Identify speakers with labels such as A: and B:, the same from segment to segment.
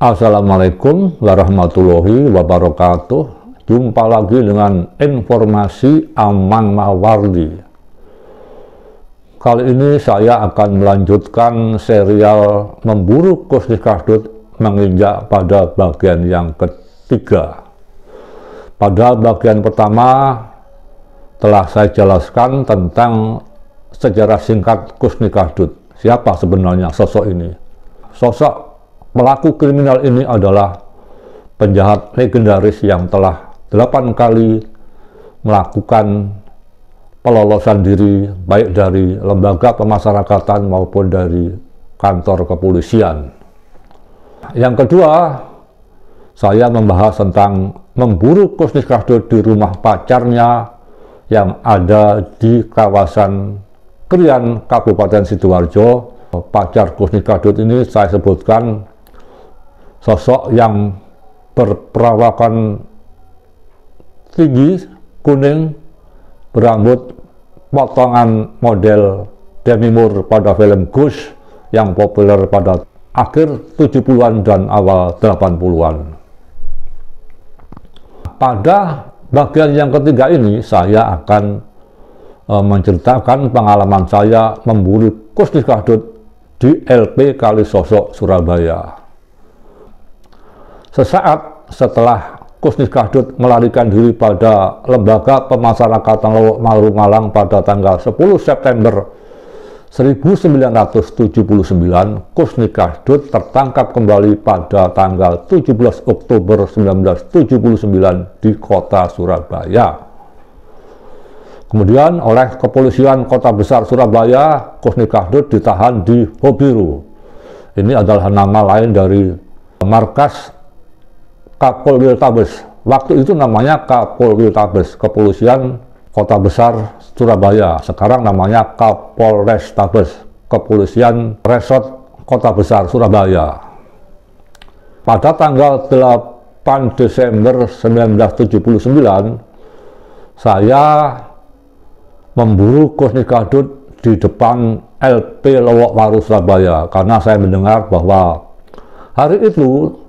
A: Assalamualaikum warahmatullahi wabarakatuh. Jumpa lagi dengan informasi Amang Mawardi. Kali ini saya akan melanjutkan serial Memburu Kusnis Kasdut menginjak pada bagian yang ketiga. Pada bagian pertama telah saya jelaskan tentang sejarah singkat Kusnis Kasdut. Siapa sebenarnya sosok ini? Sosok pelaku kriminal ini adalah penjahat legendaris yang telah 8 kali melakukan pelolosan diri baik dari lembaga pemasyarakatan maupun dari kantor kepolisian. Yang kedua, saya membahas tentang memburu Kusnis Kasdut di rumah pacarnya yang ada di kawasan Krian, Kabupaten Sidoarjo. Pacar Kusnis Kasdut ini saya sebutkan sosok yang berperawakan tinggi, kuning, berambut potongan model Demi Moore pada film Ghost yang populer pada akhir 70-an dan awal 80-an. Pada bagian yang ketiga ini saya akan menceritakan pengalaman saya memburu Kusnis Kasdut di LP Kalisosok, Surabaya. Sesaat setelah Kusnis Kasdut melarikan diri pada lembaga pemasyarakatan Lowok Malu Malang pada tanggal 10 September 1979, Kusnis Kasdut tertangkap kembali pada tanggal 17 Oktober 1979 di kota Surabaya. Kemudian oleh kepolisian Kota Besar Surabaya, Kusnis Kasdut ditahan di Hobiru. Ini adalah nama lain dari markas Kapolwiltabes. Waktu itu namanya Kapolwiltabes, Kepolisian Kota Besar Surabaya. Sekarang namanya Kapolrestabes, Kepolisian Resort Kota Besar Surabaya. Pada tanggal 8 Desember 1979, saya memburu Kusnis Kasdut di depan LP Lowok Waru Surabaya karena saya mendengar bahwa hari itu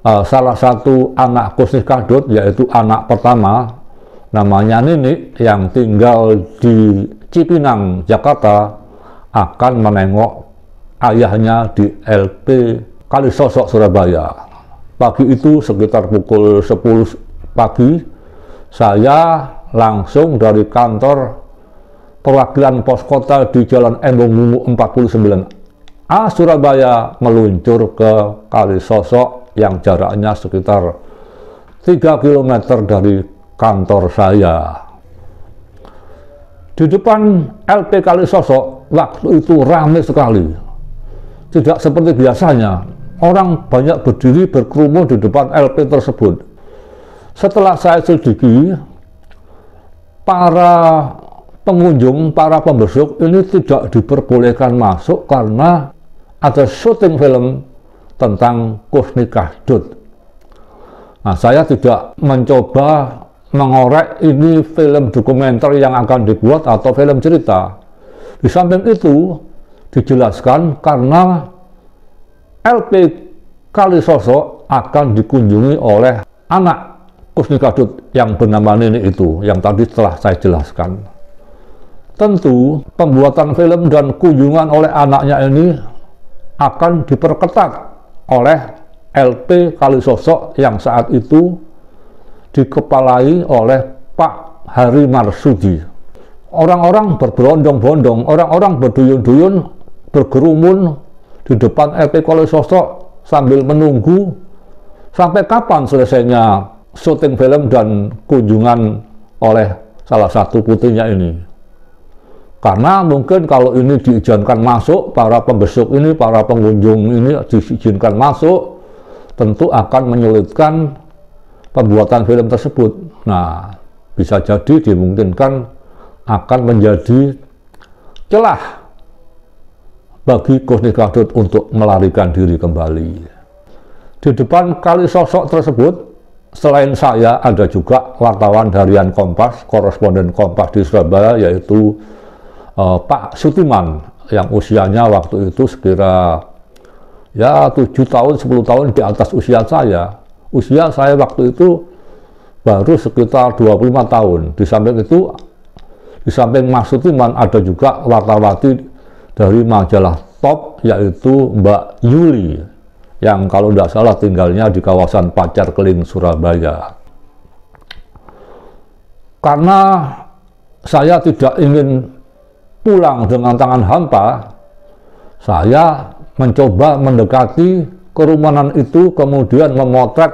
A: salah satu anak Kusnis Kasdut, yaitu anak pertama, namanya Nini, yang tinggal di Cipinang, Jakarta, akan menengok ayahnya di LP Kalisosok, Surabaya. Pagi itu sekitar pukul 10 pagi, saya langsung dari kantor perwakilan pos kota di Jalan Embong Mungu 49A, Surabaya, meluncur ke Kalisosok yang jaraknya sekitar 3 km dari kantor saya. Di depan LP Kalisosok waktu itu ramai sekali. Tidak seperti biasanya, orang banyak berdiri berkerumun di depan LP tersebut. Setelah saya selidiki, para pengunjung, para pembesuk ini tidak diperbolehkan masuk karena ada syuting film tentang Kusnis Kasdut. Nah, saya tidak mencoba mengorek ini film dokumenter yang akan dibuat atau film cerita. Di samping itu dijelaskan karena LP Kalisosok akan dikunjungi oleh anak Kusnis Kasdut yang bernama Nini itu, yang tadi telah saya jelaskan. Tentu pembuatan film dan kunjungan oleh anaknya ini akan diperketat oleh LP Kalisosok yang saat itu dikepalai oleh Pak Hari Marsudi. Orang-orang berbondong-bondong, orang-orang berduyun-duyun, berkerumun di depan LP Kalisosok sambil menunggu sampai kapan selesainya syuting film dan kunjungan oleh salah satu putrinya ini. Karena mungkin kalau ini diizinkan masuk, para pembesuk ini, para pengunjung ini diizinkan masuk, tentu akan menyulitkan pembuatan film tersebut. Nah, bisa jadi dimungkinkan akan menjadi celah bagi Kusnis Kasdut untuk melarikan diri kembali. Di depan Kalisosok tersebut, selain saya, ada juga wartawan harian Kompas, koresponden Kompas di Surabaya, yaitu Pak Sutiman, yang usianya waktu itu sekira ya 7 tahun, 10 tahun di atas usia saya. Usia saya waktu itu baru sekitar 25 tahun. Di samping itu, di samping Mas Sutiman ada juga wartawati dari majalah Top, yaitu Mbak Yuli, yang kalau tidak salah tinggalnya di kawasan Pacar Keling, Surabaya. Karena saya tidak ingin pulang dengan tangan hampa, saya mencoba mendekati kerumunan itu, kemudian memotret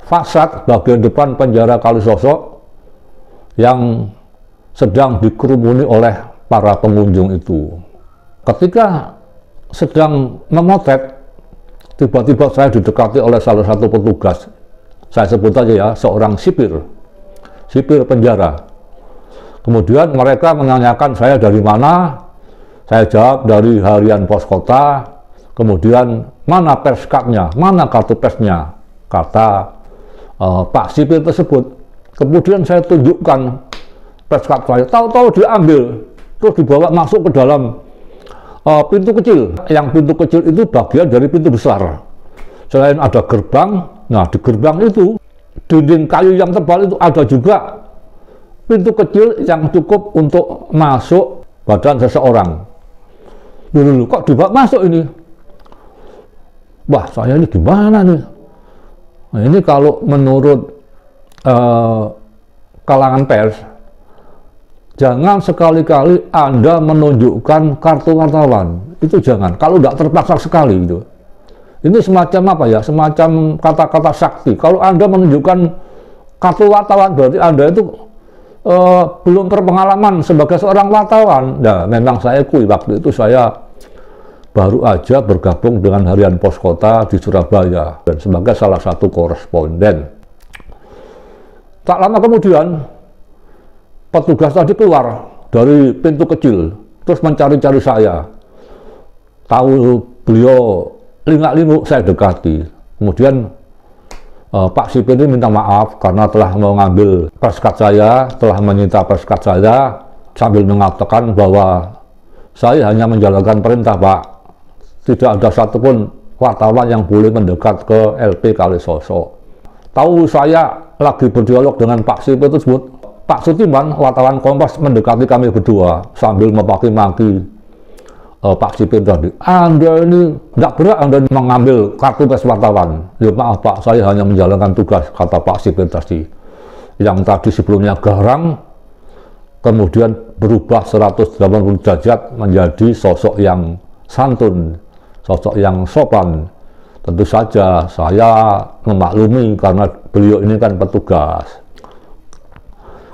A: fasad bagian depan penjara Kalisosok yang sedang dikerumuni oleh para pengunjung itu. Ketika sedang memotret, tiba-tiba saya didekati oleh salah satu petugas. Saya sebut saja ya, seorang sipir penjara. Kemudian mereka menanyakan saya dari mana. Saya jawab dari Harian Pos Kota. Kemudian mana perskatnya, mana kartu persnya, kata Pak sipir tersebut. Kemudian saya tunjukkan perskat saya, tahu-tahu diambil, terus dibawa masuk ke dalam pintu kecil. Yang pintu kecil itu bagian dari pintu besar. Selain ada gerbang, nah di gerbang itu dinding kayu yang tebal itu ada juga pintu kecil yang cukup untuk masuk badan seseorang. Dulu kok dibawa masuk ini? Wah, saya ini gimana nih? Nah, ini kalau menurut kalangan pers, jangan sekali-kali Anda menunjukkan kartu wartawan. Itu jangan, kalau tidak terpaksa sekali itu. Ini semacam apa ya? Semacam kata-kata sakti. Kalau Anda menunjukkan kartu wartawan, berarti Anda itu belum berpengalaman sebagai seorang wartawan. Nah, memang saya akui waktu itu saya baru aja bergabung dengan Harian Pos Kota di Surabaya dan sebagai salah satu koresponden. Tak lama kemudian petugas tadi keluar dari pintu kecil, terus mencari-cari saya. Tahu beliau lingak-linguk, saya dekati. Kemudian Pak sipir ini minta maaf karena telah mengambil perskat saya, telah menyita perskat saya, sambil mengatakan bahwa saya hanya menjalankan perintah, Pak. Tidak ada satupun wartawan yang boleh mendekat ke LP Kalisosok. Tahu saya lagi berdialog dengan Pak sipir tersebut, Pak Sutiman, wartawan Kompas, mendekati kami berdua sambil memaki-maki Pak sipir tadi. Anda ini tidak berat Anda mengambil kartu pers wartawan. Ya maaf Pak, saya hanya menjalankan tugas, kata Pak sipir tadi. Yang tadi sebelumnya garang, kemudian berubah 180 derajat menjadi sosok yang santun, sosok yang sopan. Tentu saja saya memaklumi karena beliau ini kan petugas.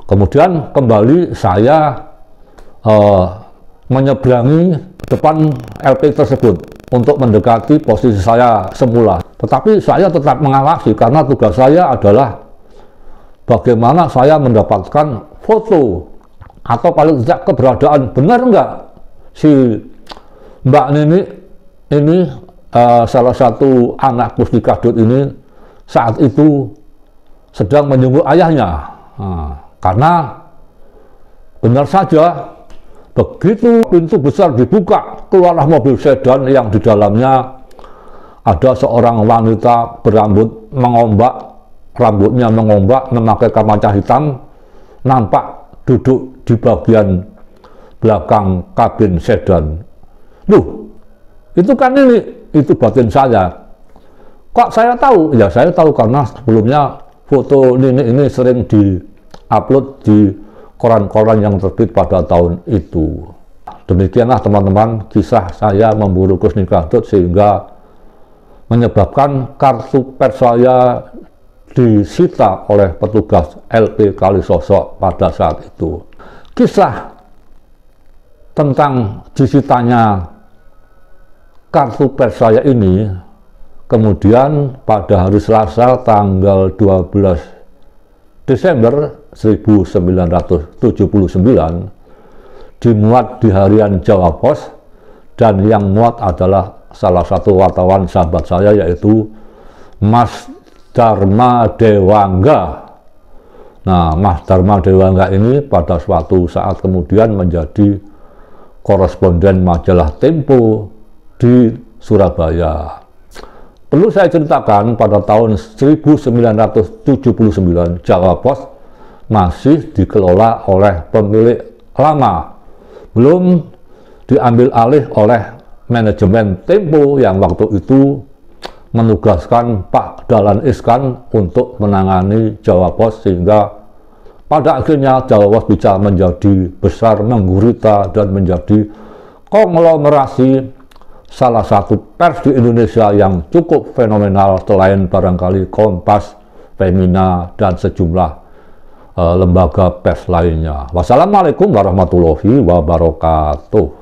A: Kemudian kembali saya menyeberangi depan LP tersebut untuk mendekati posisi saya semula. Tetapi saya tetap mengawasi karena tugas saya adalah bagaimana saya mendapatkan foto atau paling tidak keberadaan, benar enggak si Mbak Nini ini salah satu anak Kusnika Dut ini saat itu sedang menjenguk ayahnya. Karena benar saja begitu pintu besar dibuka, keluarlah mobil sedan yang di dalamnya ada seorang wanita berambut mengombak, rambutnya mengombak, memakai kaca hitam, nampak duduk di bagian belakang kabin sedan. Loh, itu kan itu batin saya. Kok saya tahu? Ya saya tahu karena sebelumnya foto ini sering di-upload di koran-koran yang terbit pada tahun itu. Demikianlah teman-teman kisah saya memburu Kusnika Dut sehingga menyebabkan kartu pers saya disita oleh petugas LP Kalisosok pada saat itu. Kisah tentang disitanya kartu pers saya ini kemudian pada hari Selasa tanggal 12 Desember 1979 dimuat di Harian Jawa Pos, dan yang muat adalah salah satu wartawan sahabat saya yaitu Mas Dharma Dewangga. Nah, Mas Dharma Dewangga ini pada suatu saat kemudian menjadi koresponden majalah Tempo di Surabaya. Perlu saya ceritakan, pada tahun 1979 Jawa Pos masih dikelola oleh pemilik lama, belum diambil alih oleh manajemen Tempo yang waktu itu menugaskan Pak Dahlan Iskan untuk menangani Jawa Pos, sehingga pada akhirnya Jawa Pos bisa menjadi besar, menggurita, dan menjadi konglomerasi salah satu pers di Indonesia yang cukup fenomenal selain barangkali Kompas, Femina, dan sejumlah lembaga pers lainnya. Wassalamualaikum warahmatullahi wabarakatuh.